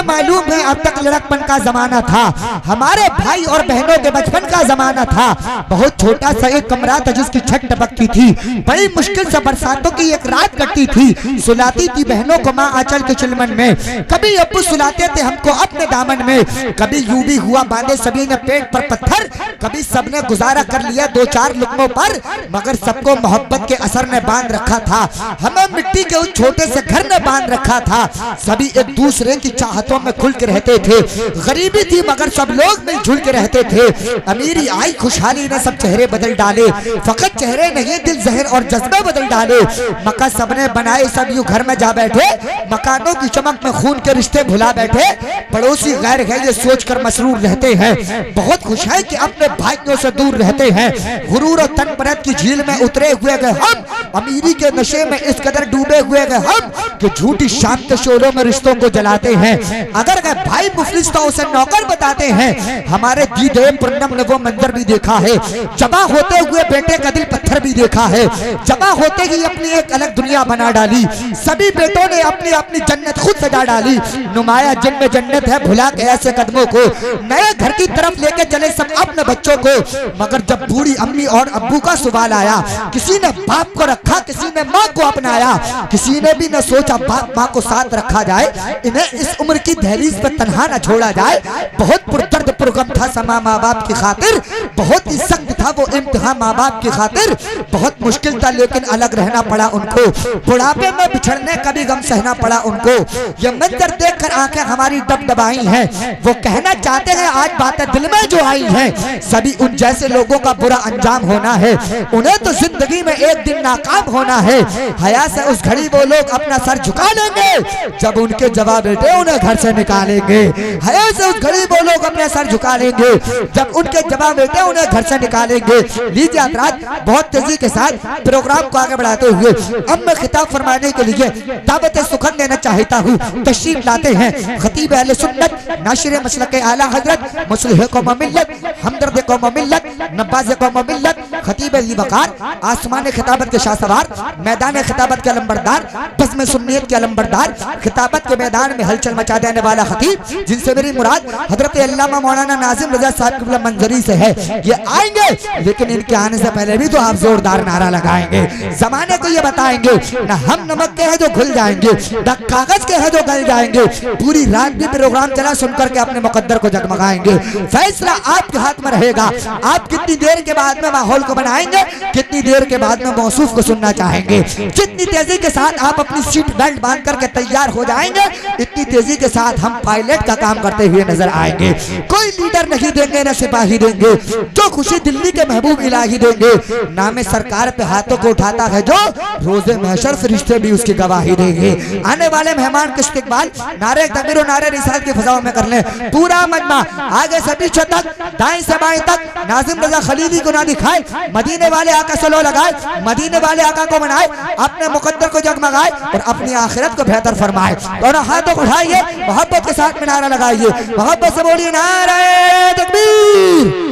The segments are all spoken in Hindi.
मालूम है अब तक लड़कपन का जमाना था, हमारे भाई और बहनों के बचपन का जमाना था। बहुत छोटा सा एक कमरा था जिसकी छत टपकती थी, बड़ी मुश्किल से बरसातों की एक रात कटती थी। सुलाती थी बहनों को माँ आंचल के चिलमन में, कभी अब्बू सुलाते थे हमको अपने दामन में। कभी यूं भी हुआ बांधे सभी ने पेट पर पत्थर, कभी सबने गुजारा कर लिया दो चार लुकमों पर, मगर सबको मोहब्बत के असर ने बांध रखा था। हमें मिट्टी के उस छोटे से घर ने बांध रखा था। सभी एक दूसरे की चाहतों में खुल के रहते थे। गरीबी थी मगर सब लोग मिलजुल के रहते थे। अमीरी आई खुशहाली ने सब चेहरे बदल डाले, फकत चेहरे नहीं दिल जहर और जज्बे बदल डाले। मकान सबने बनाए सब यूं घर में जा बैठे, मकानों की चमक में खून के रिश्ते भुला बैठे। पड़ोसी गैर है ये सोचकर मसरूर रहते हैं, बहुत खुश है कि अपने भाइयों से दूर रहते हैं। गुरूर और तन परत की झील में उतरे हुए गए हम, अमीरी के नशे में इस कदर डूबे हुए गए हम कि झूठी शाम के शोरों में रिश्तों को जलाते हैं। अगर गए भाई मुफलिस तो उसे नौकर बताते हैं। हमारे दीदे पूर्णम ने वो मंजर भी देखा है, जबा होते हुए बेटे का दिल पत्थर भी देखा है। जबा होते ही अपनी एक अलग दुनिया बना डाली, सभी बेटों ने अपनी अपनी जन्नत खुद सजा डाली। नुमाया जिनमें जन्नत है भुला के ऐसे कदमों को, नए घर की तरफ लेके चले सब अपने बच्चों को। मगर जब बूढ़ी अम्मी और अब्बू का सवाल आया, किसी ने बाप को रखा किसी ने माँ को अपनाया, किसी ने भी न सोचा बाप माँ को साथ रखा जाए, इन्हें इस उम्र की दहलीज पर तन्हा न छोड़ा जाए। बहुत पुरदर्द पुरगम था समा माँ बाप की खातिर, बहुत ही सख्त था वो इम्तिहान माँ बाप की खातिर। बहुत मुश्किल था लेकिन अलग रहना पड़ा उनको, बुढ़ापे में बिछड़ने का भी गम सहना पड़ा उनको। ये मंजर देखकर आंखें हमारी दबदबाई हैं, वो कहना चाहते हैं आज बातें दिल में जो आई हैं। सभी उन जैसे लोगों का बुरा अंजाम होना है, उन्हें तो जिंदगी में एक दिन नाकाम होना है। हया से उस घड़ी वो लोग अपना सर झुका लेंगे जब उनके जवाब बेटे उन्हें घर से निकालेंगे। हया से उस घड़ी वो लोग अपने सर झुका लेंगे जब उनके जवाब बेटे उन्हें घर से निकालेंगे। लीजिए हज़रात, बहुत तेजी के साथ प्रोग्राम को आगे बढ़ाते हुए अब मैं खिताब फरमाने के लिए दावत सुखन देना चाहता हूँ। तशरीफ लाते हैं खतीब अहले सुन्नत, नाशिर मसलक आला हजरत, मुस्लिह कौम मिल्लत, हमदर्द कौम मिल्लत, नब्बाज कौम मिल्लत, खतीब अली वकार, आसमान खिताबत के शाहसवार, मैदान खिताबत के अलंबरदार, बज़्म सुन्नियत के अलंबरदार, खिताबत के मैदान में हलचल मचा देने वाला खतीब, जिनसे मेरी मुराद हजरत अल्लामा मौलाना नाज़िम रज़ा साहब की मंजरी से है। ये आएंगे लेकिन इनके आने से पहले भी तो आप जोरदार नारा लगाएंगे, जमाने को ये बताएंगे ना हम नमक के हैं जो घुल जाएंगे, ना कागज के हैं जो गल जाएंगे। पूरी रात भी प्रोग्राम चला सुनकर के अपने मुकद्दर को जगमगाएंगे। फैसला आपके हाथ में रहेगा, आप कितनी देर के बाद में माहौल को बनाएंगे, कितनी देर के बाद में मौसूफ को सुनना चाहेंगे। जितनी तेजी के साथ आप अपनी सीट बेल्ट बांध करके तैयार हो जाएंगे, इतनी तेजी के साथ हम पायलट का काम करते हुए नजर आएंगे। कोई लीडर नहीं देंगे न सिपाही देंगे, जो खुशी दिल्ली के महबूब इलाही देंगे। नाम सरकार पे हाथों को उठाता है जो, रोजे महशर फरिश्ते भी उसकी गवाही देंगे। आने वाले मेहमान के इस्तकबाल नारे तकबीर और नारे रिसालत की फजाओं में कर ले। पूरा मजमा आगे से पीछे तक, दाएं से बाएं तक नाज़िम रज़ा खलीली को ना दिखाए, मदीने वाले आका सलो लगाए, मदीने वाले आका को मनाए, अपने मुकद्दर को जगमगाए और अपनी आखिरत को बेहतर फरमाए। दोनों हाथों को उठाइए, मोहब्बत के साथ में नारा लगाइए, मोहब्बत से बोलिए नारे तकबीर।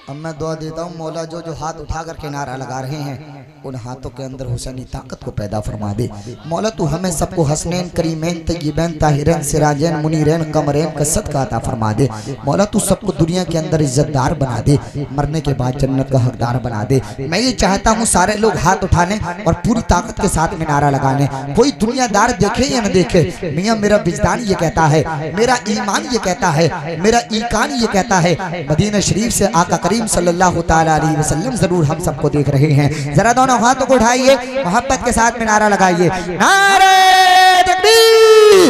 अब मैं दुआ देता हूँ मौला जो जो हाथ उठा करके नारा लगा रहे हैं उन हाथों के अंदर हुसैनी ताकत को पैदा फरमा दे। मौला तू हमें सबको हसनैन करीमैन तय्यबैन ताहिरैन सिराजैन मुनीरैन कमरैन का सदका अता फरमा दे। मौला तू सबको दुनिया के अंदर इज्जतदार बना दे, मरने के बाद जन्नत का हकदार बना दे। मैं ये चाहता हूँ सारे लोग हाथ उठाने और पूरी ताकत के साथ में नारा लगाने। कोई दुनियादार देखे या न देखे, मियाँ मेरा विजदान ये कहता है, मेरा ईमान ये कहता है, मेरा ईकान ये कहता है, मदीना शरीफ से आका करीम सल्लल्लाहु ताला अलैहि वसल्लम जरूर हम सबको देख रहे हैं। जरा दोनों हाथों को उठाइए, मोहब्बत के साथ में नारा लगाइए, नारे तकबीर,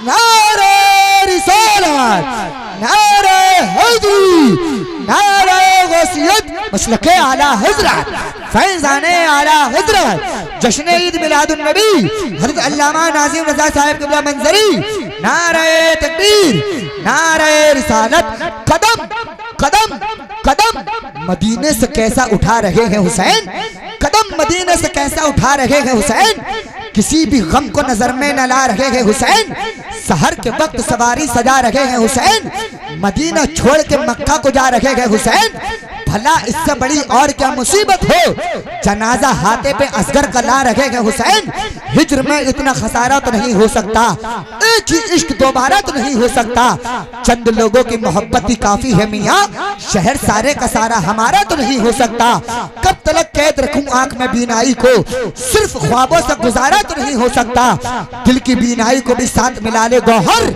नारे रिसालत, नारे हैदरी, नारे गौसियत, मसलके आला हजरत, फैज़ाने आला हजरत, जश्न ईद मिलादुन नबी हज़रत अल्लामा नाज़िम रज़ा साहब क़िबला मंजरी। नारे तकबीर, नारे रिसालत। कदम कदम कदम मदीने से कैसा उठा रहे हैं हुसैन, कदम मदीने से कैसा उठा रहे हैं हुसैन, किसी भी गम को नजर में न ला रहे हैं हुसैन, सहर के वक्त सवारी सजा रहे हैं हुसैन, मदीना छोड़ के मक्का को जा रहे हैं हुसैन, भला इससे बड़ी और क्या मुसीबत हो। जनाजा हाथे पे असगर का ला रखेगा हुसैन, हिज्र में इतना खसारा तो नहीं हो सकता, एक ही इश्क दोबारा तो नहीं हो सकता। चंद लोगों की मोहब्बत ही काफी है मियाँ, शहर सारे का सारा हमारा तो नहीं हो सकता। कब तक कैद रखूं आंख में बीनाई को, सिर्फ ख्वाबों से गुजारा तो नहीं हो सकता। दिल की बीनाई को भी साथ मिला ले गौहर,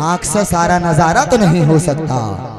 आंख से सारा नजारा तो नहीं हो सकता।